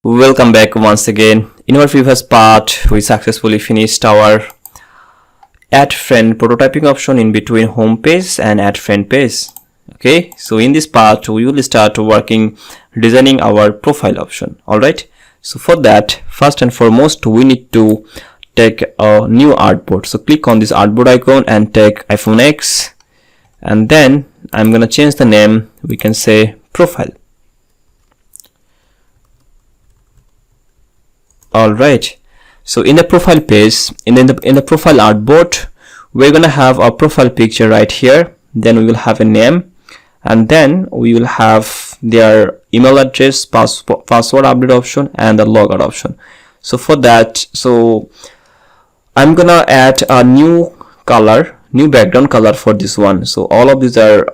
Welcome back once again. In our previous part, we successfully finished our add friend prototyping option in between home page and add friend page. Okay, so in this part, we will start working designing our profile option. Alright, so for that, first and foremost, we need to take a new artboard. So click on this artboard icon and take iPhone X, and then I'm gonna change the name. We can say profile. Alright, so in the profile page, in the profile artboard, we're gonna have a profile picture right here. Then we will have a name, and then we will have their email address, password update option, and the logout option. So for that, so I'm gonna add a new color, new background color for this one. So all of these are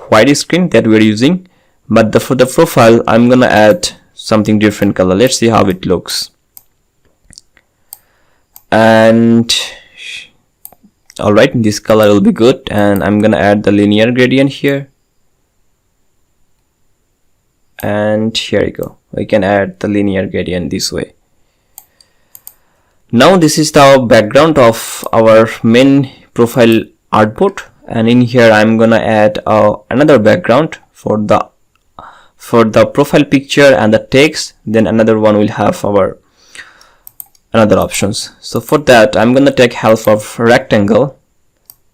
white screen that we're using, but for the profile, I'm gonna add something different color. Let's see how it looks. And alright, this color will be good, and I'm gonna add the linear gradient here, and here you go. We can add the linear gradient this way. Now this is the background of our main profile artboard, and in here I'm gonna add another background for the profile picture and the text. Then another one will have our another options. So for that, I'm gonna take help of rectangle,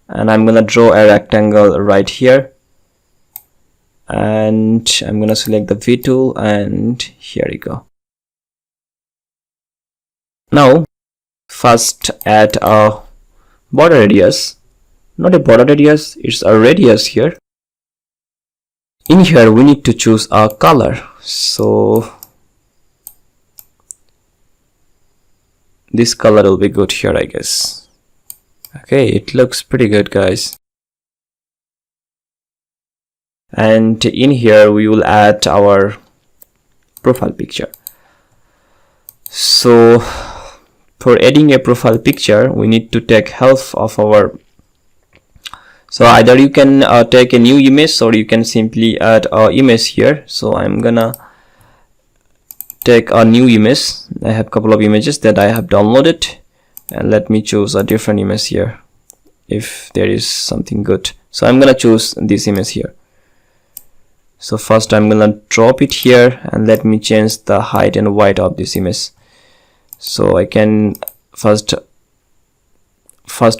and I'm gonna draw a rectangle right here, and I'm gonna select the V tool, and here you go. Now first add a border radius, not a border radius, it's a radius here. In here we need to choose a color, so this color will be good here, I guess. Okay, it looks pretty good, guys. And in here we will add our profile picture. So for adding a profile picture, we need to take help of our, so either you can take a new image, or you can simply add an image here. So I'm gonna take a new image. I have a couple of images that I have downloaded, and let me choose a different image here if there is something good. So I'm gonna choose this image here. So first I'm gonna drop it here, and let me change the height and width of this image. So I can first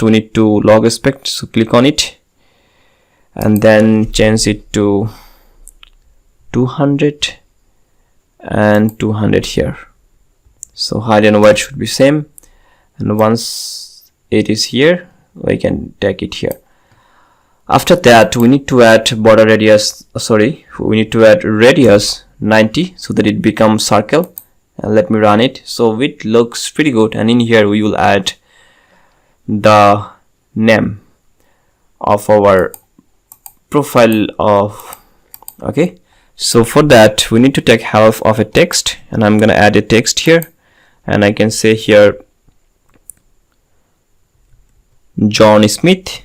we need to log aspect, so click on it and then change it to 200 and 200 here. So height and width should be same, and once it is here, we can take it here. After that, we need to add border radius, we need to add radius 90 so that it becomes circle, and let me run it. So it looks pretty good, and in here we will add the name of our profile of, okay. So for that, we need to take help of a text, and I'm gonna add a text here, and I can say here John Smith.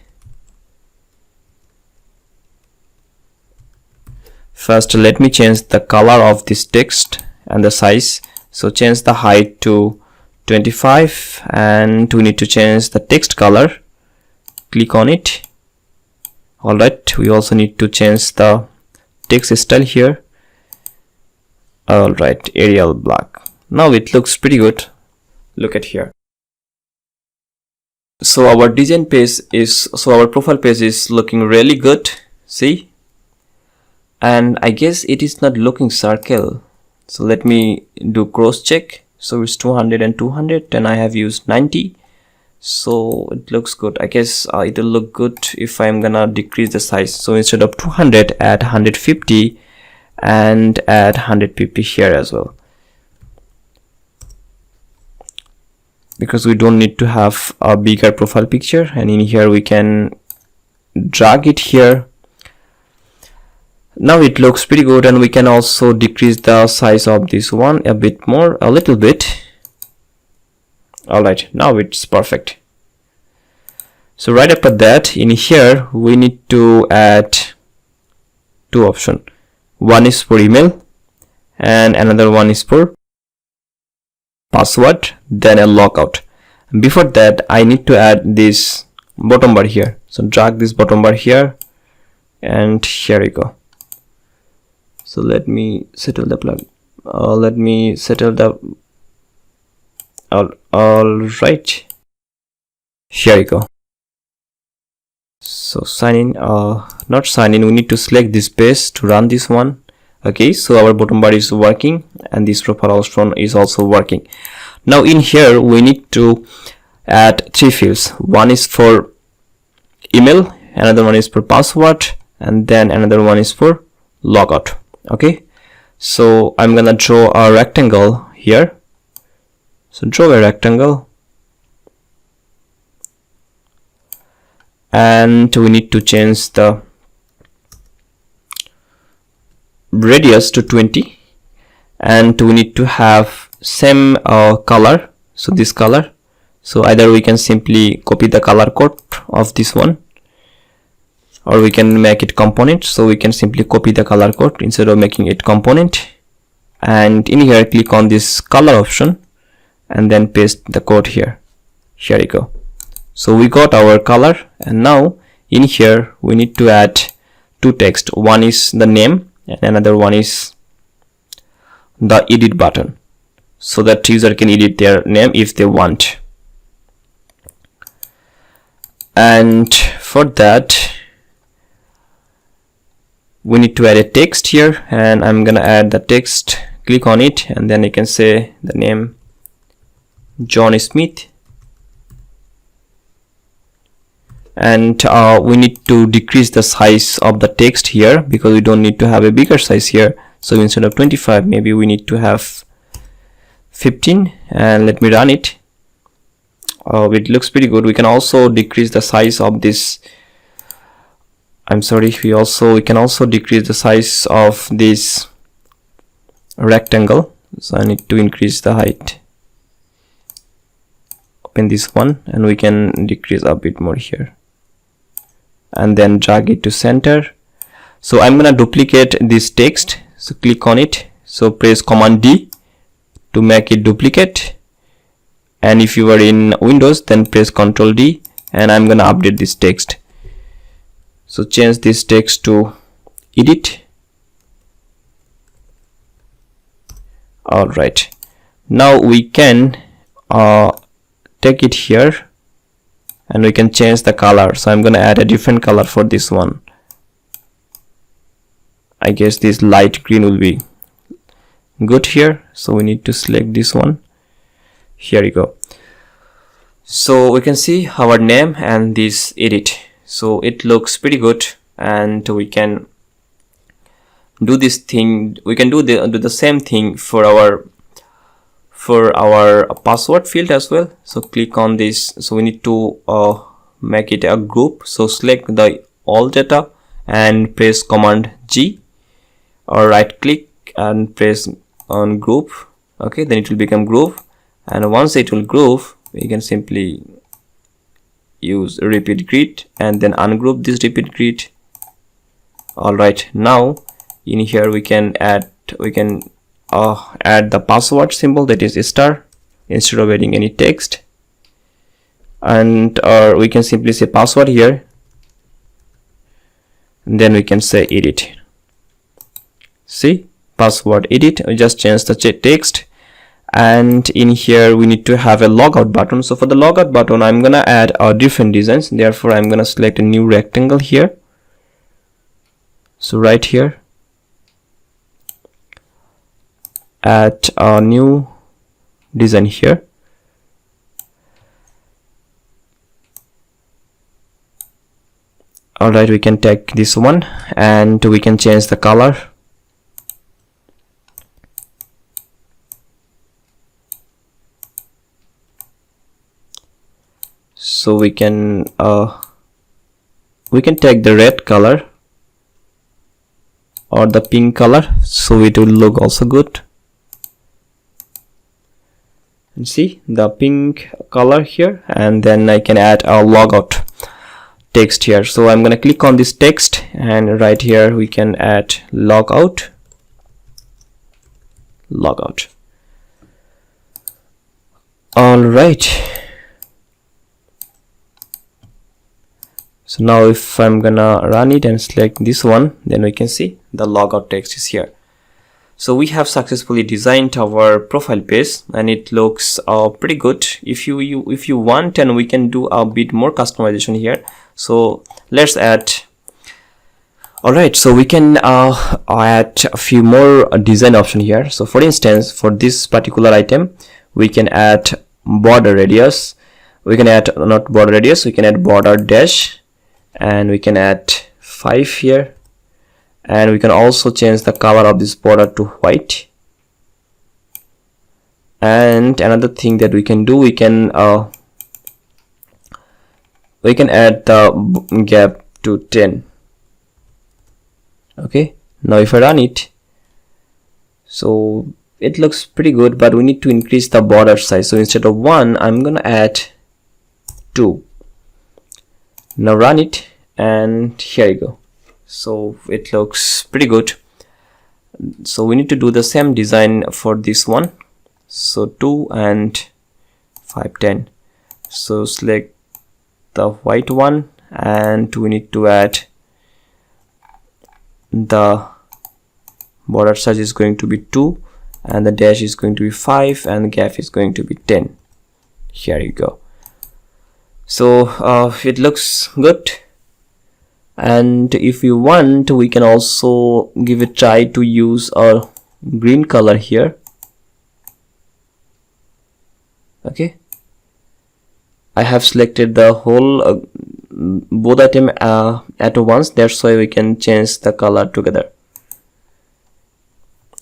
First, let me change the color of this text and the size. So change the height to 25, and we need to change the text color. Click on it. Alright, we also need to change the text style here. Alright, Arial black. Now it looks pretty good. Look at here. So our design page is, our profile page is looking really good. See? And I guess it is not looking circle. So let me do cross check. So it's 200 and 200, and I have used 90. So it looks good. I guess it will look good if I'm gonna decrease the size. So instead of 200, add 150, and add 150 here as well, because we don't need to have a bigger profile picture. And in here we can drag it here. Now it looks pretty good, and we can also decrease the size of this one a bit more, a little bit. Alright, now it's perfect. So right after that, in here we need to add two options. One is for email, and another one is for password, then a logout. Before that, I need to add this bottom bar here. So drag this bottom bar here, and here we go. So let me settle the plug. Let me settle the. All right. Here we go. So sign in. Not sign in. We need to select this page to run this one. Okay. So our bottom bar is working, and this profile option is also working. Now in here we need to add 3 fields. One is for email, another one is for password, and then another one is for logout. Okay, so I'm gonna draw a rectangle here. So draw a rectangle, and we need to change the radius to 20, and we need to have same color, so this color. So either we can simply copy the color code of this one, or we can make it component. So we can simply copy the color code instead of making it component, and in here click on this color option and then paste the code here. Here we go. So we got our color, and now in here we need to add 2 text. One is the name and another one is the edit button, so that user can edit their name if they want. And for that we need to add a text here, and I'm gonna add the text. Click on it, and then you can say the name John Smith, and we need to decrease the size of the text here because we don't need to have a bigger size here. So instead of 25, maybe we need to have 15, and let me run it. It looks pretty good. We can also decrease the size of this. I'm sorry, we can also decrease the size of this rectangle. So I need to increase the height. Open this one, and we can decrease a bit more here, and then drag it to center. So I'm gonna duplicate this text. So click on it. So press Command D to make it duplicate, and if you are in Windows, then press Ctrl D, and I'm gonna update this text. So change this text to edit. All right, now we can take it here, and we can change the color. So I'm gonna add a different color for this one. I guess this light green will be good here. So we need to select this one. Here we go. So we can see our name and this edit. So it looks pretty good, and we can do this thing. We can do the same thing for our password field as well. So click on this. So we need to make it a group. So select the all data and press Command G, or right click and press on group. Okay, then it will become group, and once it will group, we can simply use repeat grid and then ungroup this repeat grid. All right, now in here we can add the password symbol, that is a star, instead of adding any text, and or we can simply say password here, and then we can say edit. See, password edit. We just change the text, and in here we need to have a logout button. So for the logout button, I'm gonna add different designs. Therefore I'm gonna select a new rectangle here. So right here, add a new design here. Alright, we can take this one and we can change the color. So we can take the red color or the pink color, so it will look also good. And see the pink color here, and then I can add a logout text here. So I'm gonna click on this text, and right here we can add logout. All right, so now if I'm gonna run it and select this one, then we can see the logout text is here. So we have successfully designed our profile page and it looks pretty good. If you want, and we can do a bit more customization here. So let's add. Alright, so we can add a few more design options here. So for instance, for this particular item, we can add border radius. We can add not border radius, we can add border dash, and we can add 5 here. And we can also change the color of this border to white. And another thing that we can do, we can add the gap to 10. Okay, now if I run it, so it looks pretty good, but we need to increase the border size. So instead of 1, I'm gonna add 2. Now run it, and here you go. So it looks pretty good. So we need to do the same design for this one. So 2 and 5, 10. So select the white one, and we need to add the border size is going to be 2, and the dash is going to be 5, and the gap is going to be 10. Here you go. So it looks good. And if you want, we can also give a try to use a green color here. Okay, I have selected the whole both item at once. That's why we can change the color together.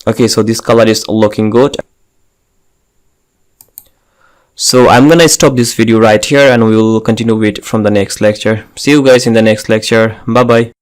Okay, so this color is looking good. So I'm gonna stop this video right here, and we will continue it from the next lecture. See you guys in the next lecture. Bye bye.